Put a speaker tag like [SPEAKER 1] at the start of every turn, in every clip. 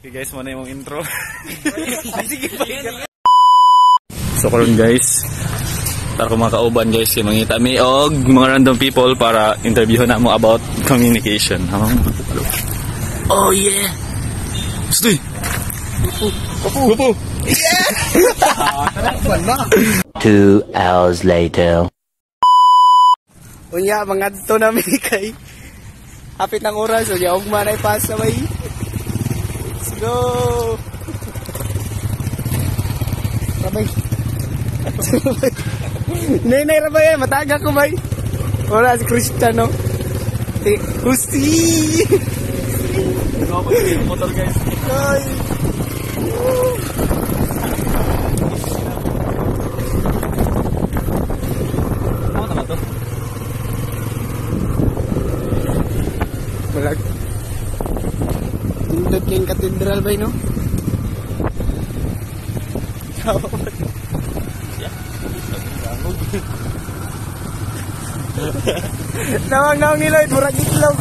[SPEAKER 1] Okay guys, muna yung intro. Sige pa. So karon guys, para kung makauban guys, yung mangita mi og mga random people para interview na mo about communication. Oh yeah. Stay. Gupo.
[SPEAKER 2] Yeah. 2 hours later.
[SPEAKER 3] Unya mga dito namin kay hapit ng oras, unya ugma na ipasa may. Let's go. Rabay. Nay rabay, mataga ko bay. Wala si Cristiano. Gusti.
[SPEAKER 1] Motor guys.
[SPEAKER 3] Ay. Balag. Tindot kayong katedral ba no? Nawang niloy, murag itlog.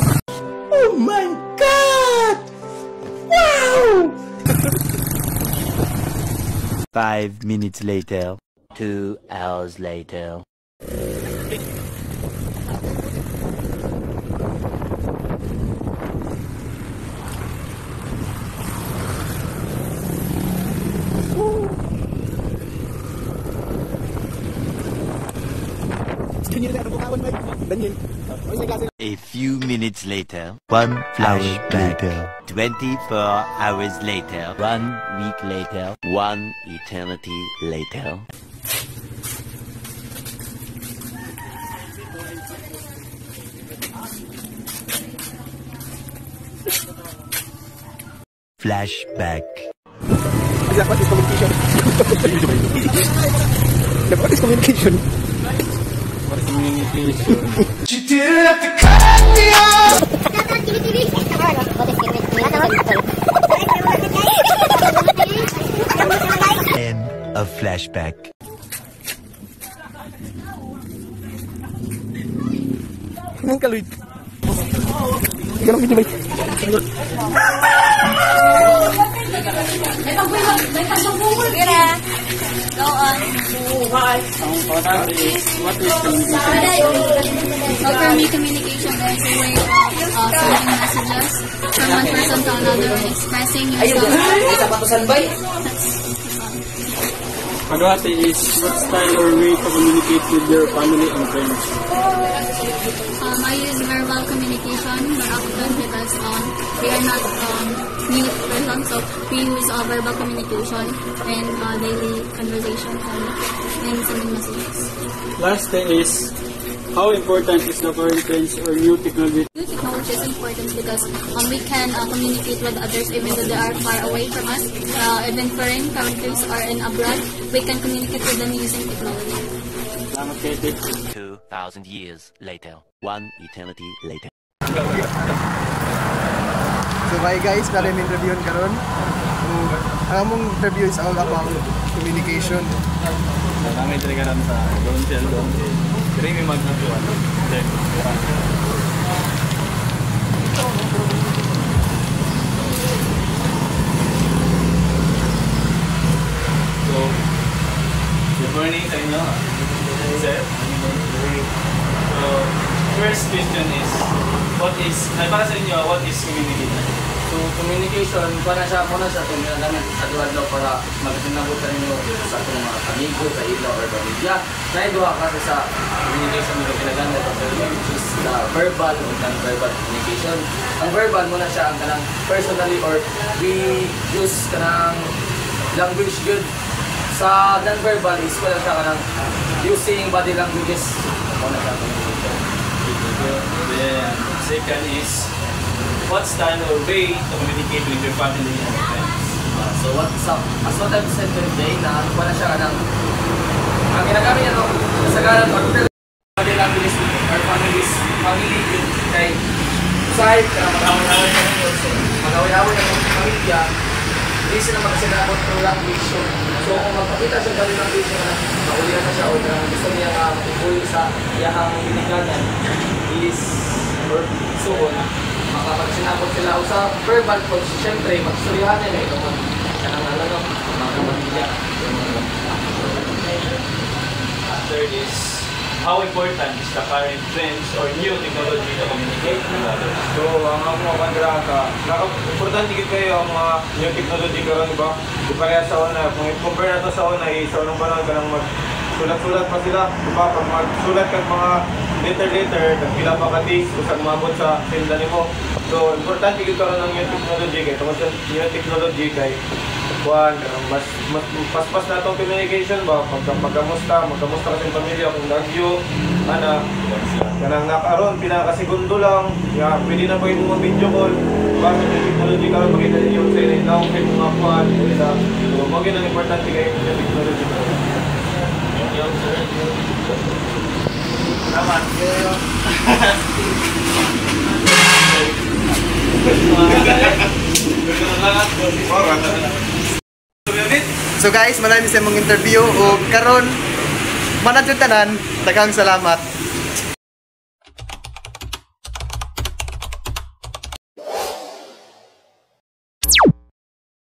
[SPEAKER 3] Oh my God! Wow!
[SPEAKER 2] 5 minutes later. 2 hours later. A few minutes later, 1 flashback. 24 hours later, 1 week later, 1 eternity later. Flashback.
[SPEAKER 3] Dapat is communication. Dapat is communication.
[SPEAKER 1] What is communication?
[SPEAKER 3] You didn't have to cut me off.
[SPEAKER 2] End of flashback.
[SPEAKER 3] Nang kaluit. Ganun gini bay.
[SPEAKER 4] Go on.
[SPEAKER 1] What is communication?
[SPEAKER 4] So for me, communication is a way of sending messages from one person to another and expressing yourself.
[SPEAKER 1] Ano ate is what style or way to communicate with your family and friends?
[SPEAKER 4] I use verbal communication more often because we are not mute person, so we use verbal communication and daily conversations and sending messages.
[SPEAKER 1] Last thing is, how important is the current trends or new technology?
[SPEAKER 4] New technology is important because we can communicate with others even though they are far away from us. Even foreign countries or in abroad, we can communicate with them using technology.
[SPEAKER 2] 2,000 years later, 1 eternity later.
[SPEAKER 3] So bye guys, para yung interview karon. Ang among interview is all about communication.
[SPEAKER 1] Kami talaga lang sa Don Sheldon. Pero may magtutuan. So, good morning sa inyo. Sir. So, first question is, para sa inyo, what is communication?
[SPEAKER 5] So, communication, muna siya itong ginagamit sa duwadlaw para magkasinabot sa inyo sa itong mga amigo, sa ilo, or pamilya. Naiduha kasi sa communication nyo ginagamit ang term, which is the verbal o non-verbal communication. Ang verbal muna siya ang kanang personally or we use kanang language good. Sa non-verbal is wala siya kanang using body languages. Muna siya communication.
[SPEAKER 1] Then, second is, what style or way to communicate with your family and friends?
[SPEAKER 5] So as what I've said today na wala siya kanang ang ginagamit niya kasagaran or body language or family kay side na mag-away-away ng pamilya, hindi sila magkasinabot ng language. So kung magpakita siya body language na maulihan na siya o gusto niya matutuloy sa iyahang binigyanan is or so on, makapagsinabot sila sa verbal kung siyempre magsurihan nila ito kung kanang alam mga pamilya.
[SPEAKER 1] Third is, how important is the current trends or new technology to communicate with others?
[SPEAKER 6] So, ang mga kandrata, importante kayo ang mga new technology karon ba? Di pareha sa una. Kung i-compare na to sa una, sa unang panahon ka lang magsulat-sulat pa sila. Diba? Pag magsulat kang mga letter, nagpila pa ka days, usang mabot sa sindani mo. So, importante karon ang new technology kay tungkol sa new technology kay mas paspas na itong communication ba? Magkamusta ka sa pamilya, kung nagyo, kanang nakaroon, pinakasegundo lang, pwede na po yung mga video call, bakit yung technology karoon, makita ninyo sa ilaw, kayo mga kuhan, so maging ang importante kayo yung technology karoon.
[SPEAKER 1] Salamat.
[SPEAKER 3] So guys, manay sa mong interview o karon manadyo tanan, daghang salamat.